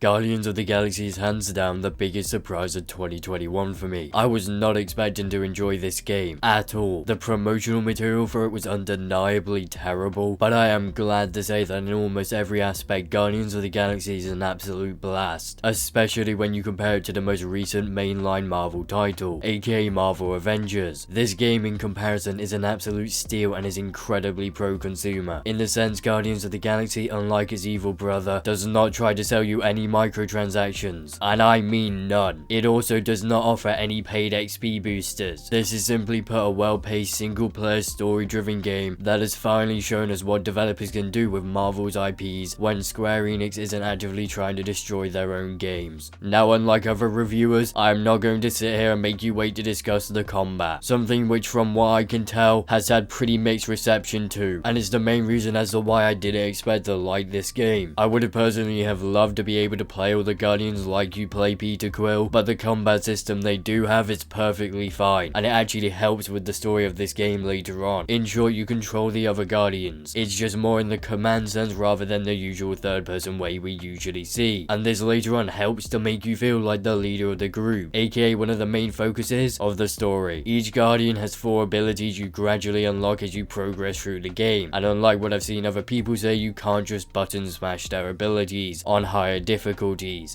Guardians of the Galaxy is hands down the biggest surprise of 2021 for me. I was not expecting to enjoy this game at all. The promotional material for it was undeniably terrible, but I am glad to say that in almost every aspect, Guardians of the Galaxy is an absolute blast, especially when you compare it to the most recent mainline Marvel title, aka Marvel Avengers. This game in comparison is an absolute steal and is incredibly pro-consumer. In the sense, Guardians of the Galaxy, unlike its evil brother, does not try to sell you any microtransactions, and I mean none. It also does not offer any paid XP boosters. This is simply put a well-paced single-player story-driven game that has finally shown us what developers can do with Marvel's IPs when Square Enix isn't actively trying to destroy their own games. Now, unlike other reviewers, I am not going to sit here and make you wait to discuss the combat, something which from what I can tell has had pretty mixed reception too, and is the main reason as to why I didn't expect to like this game. I would have personally have loved to be able to play all the Guardians like you play Peter Quill, but the combat system they do have is perfectly fine, and it actually helps with the story of this game later on. In short, you control the other Guardians. It's just more in the command sense rather than the usual third-person way we usually see, and this later on helps to make you feel like the leader of the group, aka one of the main focuses of the story. Each Guardian has 4 abilities you gradually unlock as you progress through the game, and unlike what I've seen other people say, you can't just button smash their abilities on higher difficulties.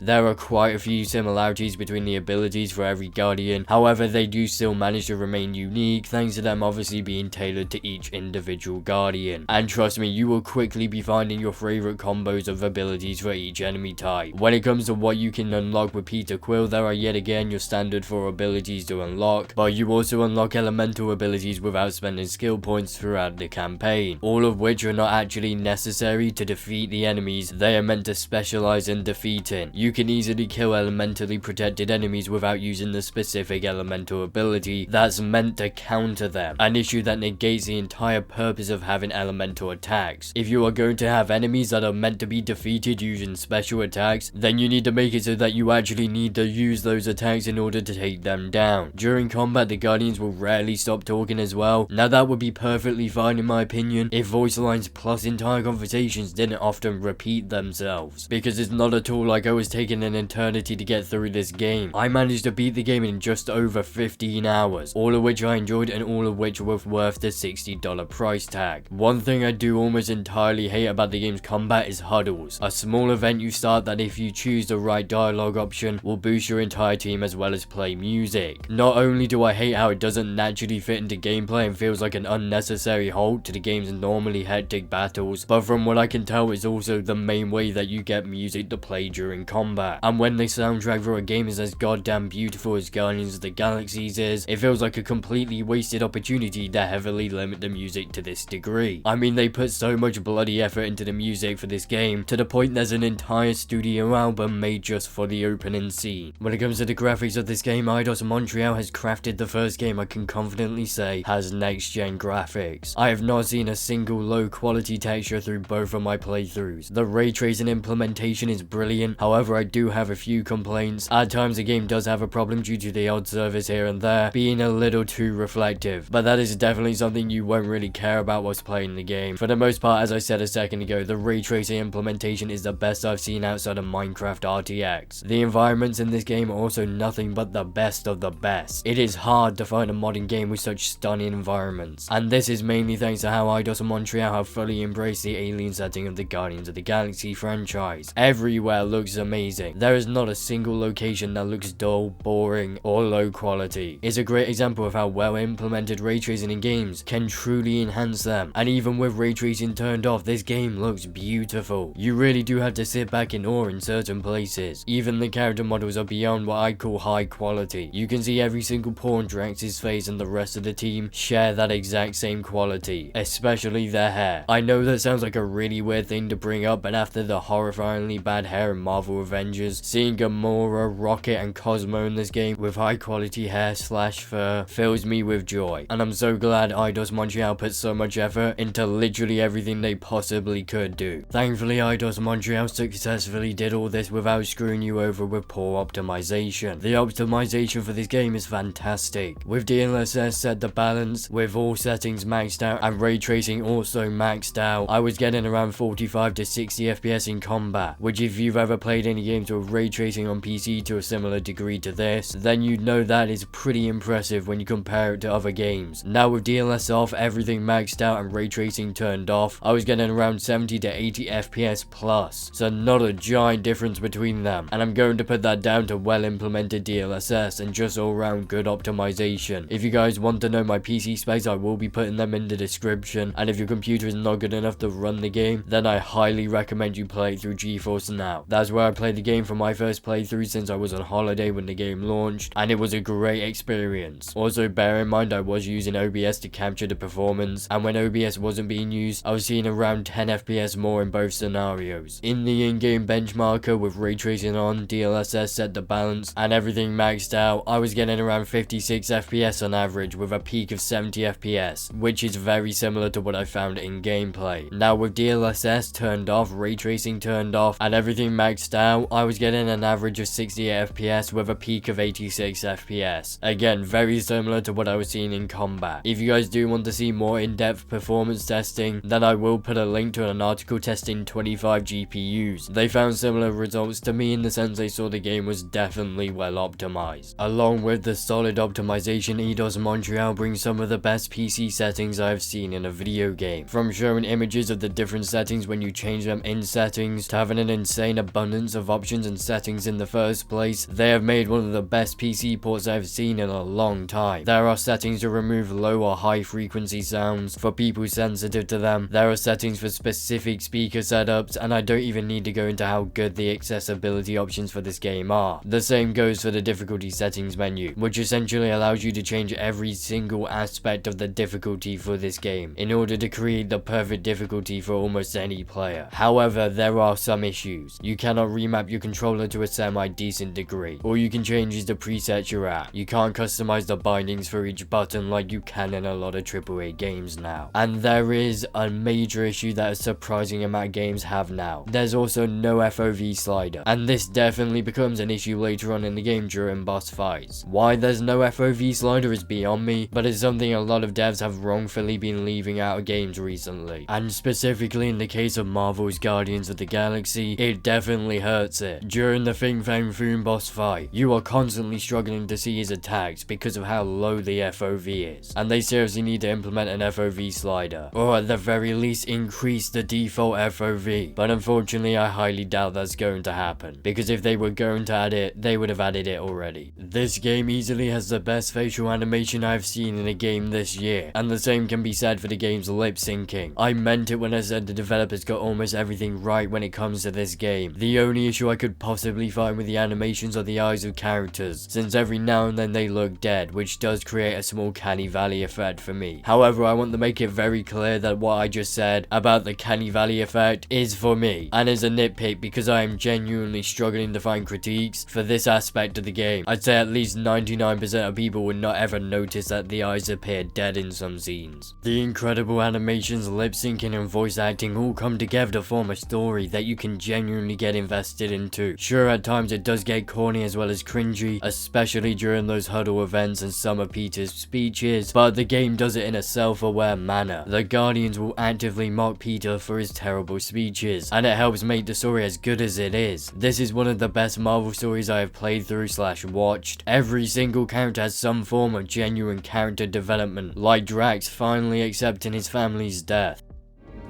There are quite a few similarities between the abilities for every Guardian, however they do still manage to remain unique thanks to them obviously being tailored to each individual Guardian. And trust me, you will quickly be finding your favorite combos of abilities for each enemy type. When it comes to what you can unlock with Peter Quill, there are yet again your standard 4 abilities to unlock, but you also unlock elemental abilities without spending skill points throughout the campaign, all of which are not actually necessary to defeat the enemies they are meant to specialize in defeating. You can easily kill elementally protected enemies without using the specific elemental ability that's meant to counter them, an issue that negates the entire purpose of having elemental attacks. If you are going to have enemies that are meant to be defeated using special attacks, then you need to make it so that you actually need to use those attacks in order to take them down. During combat, the Guardians will rarely stop talking as well. Now that would be perfectly fine in my opinion if voice lines plus entire conversations didn't often repeat themselves, because it's not at all like I was taking an eternity to get through this game. I managed to beat the game in just over 15 hours, all of which I enjoyed and all of which were worth the $60 price tag. One thing I do almost entirely hate about the game's combat is huddles, a small event you start that if you choose the right dialogue option will boost your entire team as well as play music. Not only do I hate how it doesn't naturally fit into gameplay and feels like an unnecessary halt to the game's normally hectic battles, but from what I can tell it's also the main way that you get music to play during combat. And when the soundtrack for a game is as goddamn beautiful as Guardians of the Galaxy's is, it feels like a completely wasted opportunity to heavily limit the music to this degree. I mean, they put so much bloody effort into the music for this game to the point there's an entire studio album made just for the opening scene. When it comes to the graphics of this game, Eidos Montreal has crafted the first game I can confidently say has next gen graphics. I have not seen a single low quality texture through both of my playthroughs. The ray tracing implementation is brilliant, however I do have a few complaints. At times the game does have a problem due to the odd service here and there being a little too reflective, but that is definitely something you won't really care about whilst playing the game. For the most part, as I said a second ago, the ray tracing implementation is the best I've seen outside of Minecraft RTX. The environments in this game are also nothing but the best of the best. It is hard to find a modern game with such stunning environments, and this is mainly thanks to how Eidos Montreal have fully embraced the alien setting of the Guardians of the Galaxy franchise. Everywhere looks amazing. There is not a single location that looks dull, boring, or low quality. It's a great example of how well implemented ray tracing in games can truly enhance them, and even with ray tracing turned off, this game looks beautiful. You really do have to sit back in awe in certain places. Even the character models are beyond what I call high quality. You can see every single pore on Drax's face, and the rest of the team share that exact same quality, especially their hair. I know that sounds like a really weird thing to bring up, but after the horrifyingly bad hair in Marvel Avengers, seeing Gamora, Rocket, and Cosmo in this game with high quality hair slash fur fills me with joy, and I'm so glad Eidos Montreal put so much effort into literally everything they possibly could do. Thankfully, Eidos Montreal successfully did all this without screwing you over with poor optimization. The optimization for this game is fantastic, with DLSS set to balance, with all settings maxed out and ray tracing also maxed out. I was getting around 45 to 60 FPS in combat, which if you you've ever played any games with ray tracing on PC to a similar degree to this, then you know that is pretty impressive when you compare it to other games. Now with DLSS off, everything maxed out and ray tracing turned off, I was getting around 70 to 80 FPS plus, so not a giant difference between them, and I'm going to put that down to well implemented DLSS and just all round good optimization. If you guys want to know my PC specs, I will be putting them in the description, and if your computer is not good enough to run the game, then I highly recommend you play it through GeForce Now. That's where I played the game for my first playthrough since I was on holiday when the game launched, and it was a great experience. Also bear in mind I was using OBS to capture the performance, and when OBS wasn't being used, I was seeing around 10 FPS more in both scenarios. In the in-game benchmarker with ray tracing on, DLSS set the balance, and everything maxed out, I was getting around 56 FPS on average with a peak of 70 FPS, which is very similar to what I found in gameplay. Now with DLSS turned off, ray tracing turned off, and everything maxed out, I was getting an average of 68 FPS with a peak of 86 FPS. Again, very similar to what I was seeing in combat. If you guys do want to see more in-depth performance testing, then I will put a link to an article testing 25 GPUs. They found similar results to me in the sense they saw the game was definitely well optimized. Along with the solid optimization, Eidos Montreal brings some of the best PC settings I have seen in a video game. From showing images of the different settings when you change them in settings, to having an insane abundance of options and settings in the first place, they have made one of the best PC ports I have seen in a long time. There are settings to remove low or high frequency sounds for people sensitive to them. There are settings for specific speaker setups, and I don't even need to go into how good the accessibility options for this game are. The same goes for the difficulty settings menu, which essentially allows you to change every single aspect of the difficulty for this game in order to create the perfect difficulty for almost any player. However, there are some issues. You cannot remap your controller to a semi-decent degree. All you can change is the presets you're at. You can't customize the bindings for each button like you can in a lot of AAA games now. And there is a major issue that a surprising amount of games have now. There's also no FOV slider, and this definitely becomes an issue later on in the game during boss fights. Why there's no FOV slider is beyond me, but it's something a lot of devs have wrongfully been leaving out of games recently. And specifically in the case of Marvel's Guardians of the Galaxy, it definitely hurts it. During the Fin Fang Foom boss fight, you are constantly struggling to see his attacks because of how low the FOV is, and they seriously need to implement an FOV slider, or at the very least increase the default FOV, but unfortunately I highly doubt that's going to happen, because if they were going to add it, they would have added it already. This game easily has the best facial animation I've seen in a game this year, and the same can be said for the game's lip syncing. I meant it when I said the developers got almost everything right when it comes to this game. The only issue I could possibly find with the animations are the eyes of characters, since every now and then they look dead, which does create a small Canny Valley effect for me. However, I want to make it very clear that what I just said about the Canny Valley effect is for me, and is a nitpick because I am genuinely struggling to find critiques for this aspect of the game. I'd say at least 99% of people would not ever notice that the eyes appear dead in some scenes. The incredible animations, lip syncing and voice acting all come together to form a story that you can genuinely get invested into. Sure, at times it does get corny as well as cringy, especially during those huddle events and some of Peter's speeches, but the game does it in a self-aware manner. The Guardians will actively mock Peter for his terrible speeches, and it helps make the story as good as it is. This is one of the best Marvel stories I have played through / watched. Every single character has some form of genuine character development, like Drax finally accepting his family's death.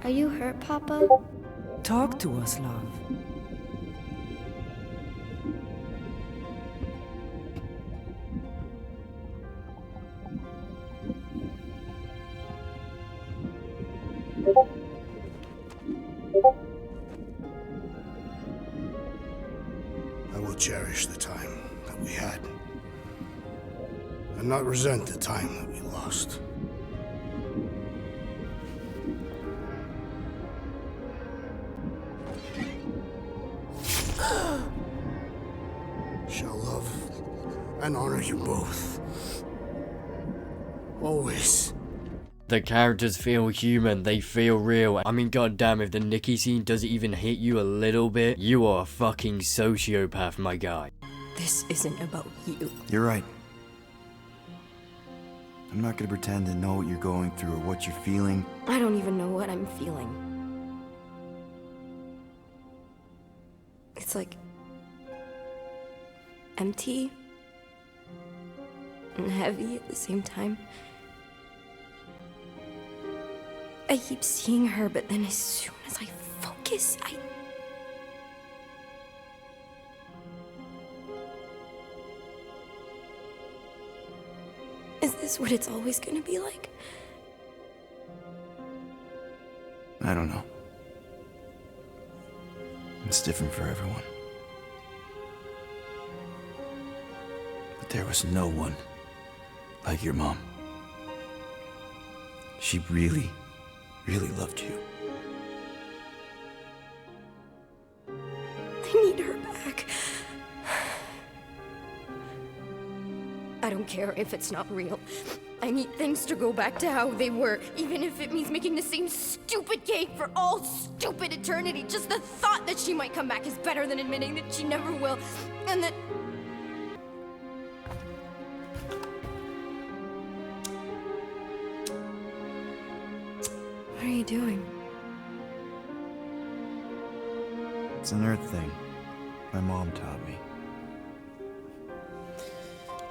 Are you hurt, Papa? Talk to us, love. I will cherish the time that we had, and not resent the time that we lost. Shall love and honor you both. Always. The characters feel human, they feel real. I mean, goddamn, if the Nikki scene doesn't even hit you a little bit, you are a fucking sociopath, my guy. This isn't about you. You're right. I'm not gonna pretend to know what you're going through or what you're feeling. I don't even know what I'm feeling. It's like empty and heavy at the same time. I keep seeing her, but then as soon as I focus, Is this what it's always gonna be like? I don't know. It's different for everyone. But there was no one like your mom. She really, really loved you. I need her back. I don't care if it's not real. I need things to go back to how they were, even if it means making the same stupid game for all stupid eternity. Just the thought that she might come back is better than admitting that she never will, and that... What are you doing? It's an Earth thing my mom taught me.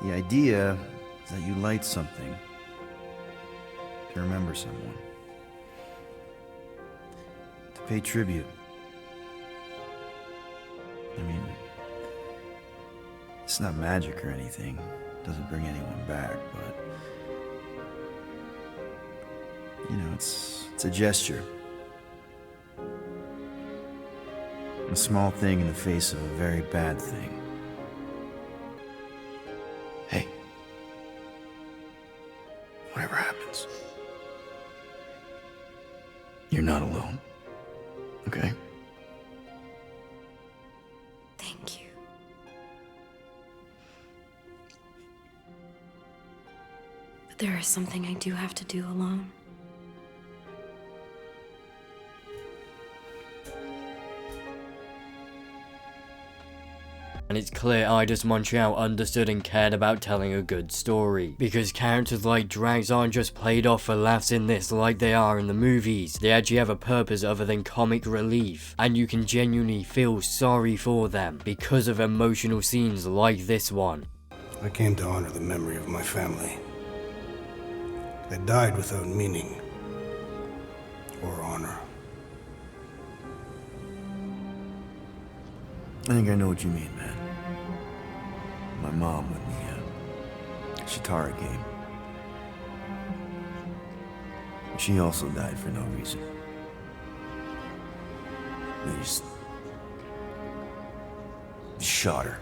The idea is that you light something to remember someone, to pay tribute. I mean, it's not magic or anything. It doesn't bring anyone back, but you know, it's a gesture. A small thing in the face of a very bad thing. Hey, whatever happens, you're not alone, okay? Thank you. But there is something I do have to do alone. And it's clear Idis Montreal understood and cared about telling a good story, because characters like Drax aren't just played off for laughs in this like they are in the movies. They actually have a purpose other than comic relief, and you can genuinely feel sorry for them because of emotional scenes like this one. I came to honor the memory of my family. They died without meaning or honor. I think I know what you mean, man. My mom with the Shitara game. She also died for no reason. They just shot her.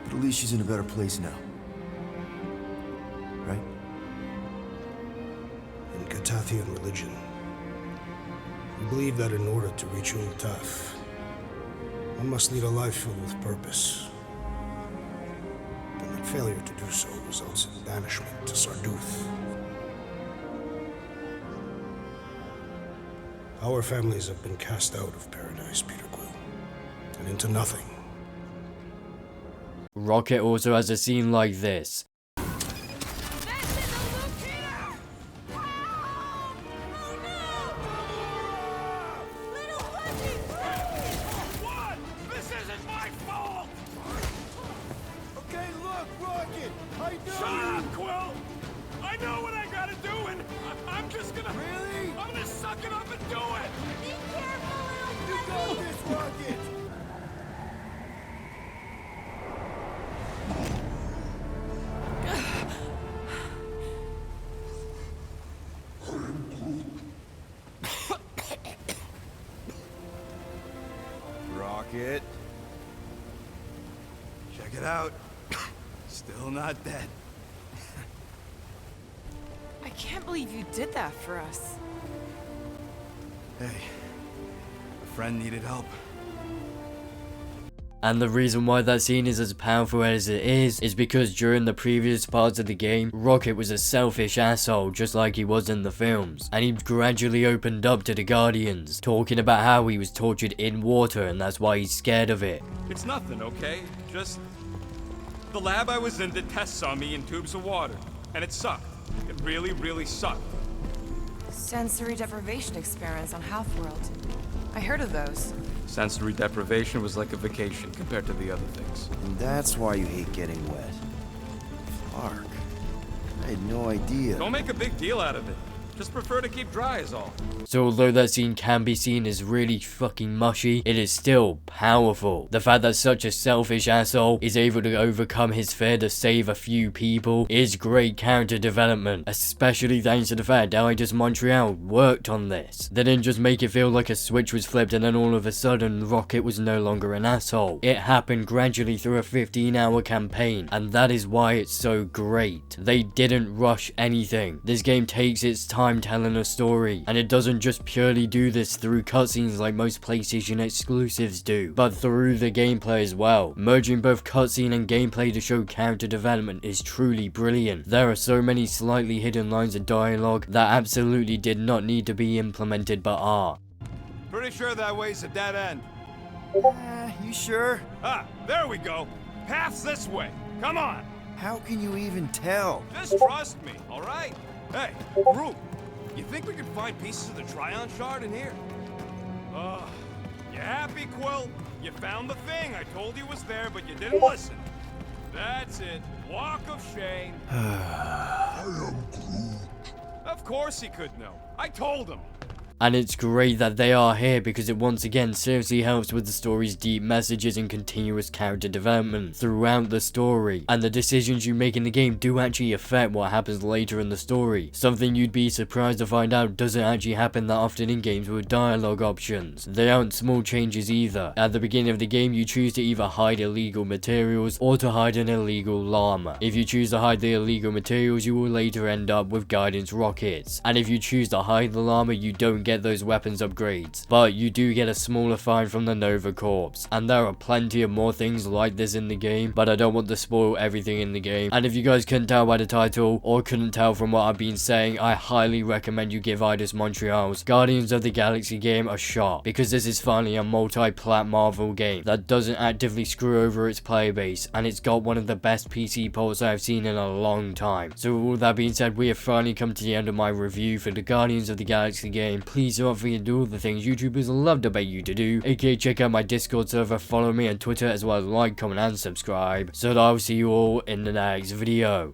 But at least she's in a better place now. Right? In Katathian religion, we believe that in order to reach Ultaf, one must lead a life filled with purpose. And that failure to do so results in banishment to Sarduth. Our families have been cast out of paradise, Peter Quill, and into nothing. Rocket also has a scene like this. Rocket. Check it out. Still not dead. I can't believe you did that for us. Hey, a friend needed help. And the reason why that scene is as powerful as it is because during the previous parts of the game, Rocket was a selfish asshole just like he was in the films. And he gradually opened up to the Guardians, talking about how he was tortured in water and that's why he's scared of it. It's nothing, okay? Just... the lab I was in did tests on me in tubes of water, and it sucked. It really, really sucked. Sensory deprivation experiments on Half-World. I heard of those. Sensory deprivation was like a vacation compared to the other things. And that's why you hate getting wet. Clark, I had no idea. Don't make a big deal out of it. Just prefer to keep dry is all. So although that scene can be seen as really fucking mushy, it is still powerful. The fact that such a selfish asshole is able to overcome his fear to save a few people is great character development, especially thanks to the fact Eidos Montreal worked on this. They didn't just make it feel like a switch was flipped and then all of a sudden Rocket was no longer an asshole. It happened gradually through a 15-hour campaign, and that is why it's so great. They didn't rush anything. This game takes its time telling a story, and it doesn't just purely do this through cutscenes like most PlayStation exclusives do, but through the gameplay as well. Merging both cutscene and gameplay to show character development is truly brilliant. There are so many slightly hidden lines of dialogue that absolutely did not need to be implemented but are. Pretty sure that way's a dead end. You sure? Ah, there we go. Path's this way. Come on. How can you even tell? Just trust me, all right? Hey, Rube, you think we could find pieces of the Tryon shard in here? You happy, Quill? You found the thing I told you was there, but you didn't listen. That's it. Walk of shame. I am Groot. Of course he could know. I told him. And it's great that they are here because it once again seriously helps with the story's deep messages and continuous character development throughout the story. And the decisions you make in the game do actually affect what happens later in the story. Something you'd be surprised to find out doesn't actually happen that often in games with dialogue options. They aren't small changes either. At the beginning of the game you choose to either hide illegal materials or to hide an illegal llama. If you choose to hide the illegal materials you will later end up with guidance rockets. And if you choose to hide the llama you don't get those weapons upgrades, but you do get a smaller fine from the Nova Corps. And there are plenty of more things like this in the game, but I don't want to spoil everything in the game. And if you guys couldn't tell by the title, or couldn't tell from what I've been saying, I highly recommend you give Eidos Montreal's Guardians of the Galaxy game a shot, because this is finally a multi-plat Marvel game that doesn't actively screw over its player base, and it's got one of the best PC ports I've seen in a long time. So with all that being said, we have finally come to the end of my review for the Guardians of the Galaxy game. Please don't forget to do all the things YouTubers love to beg you to do, aka check out my Discord server, follow me on Twitter, as well as like, comment and subscribe, so that I'll see you all in the next video.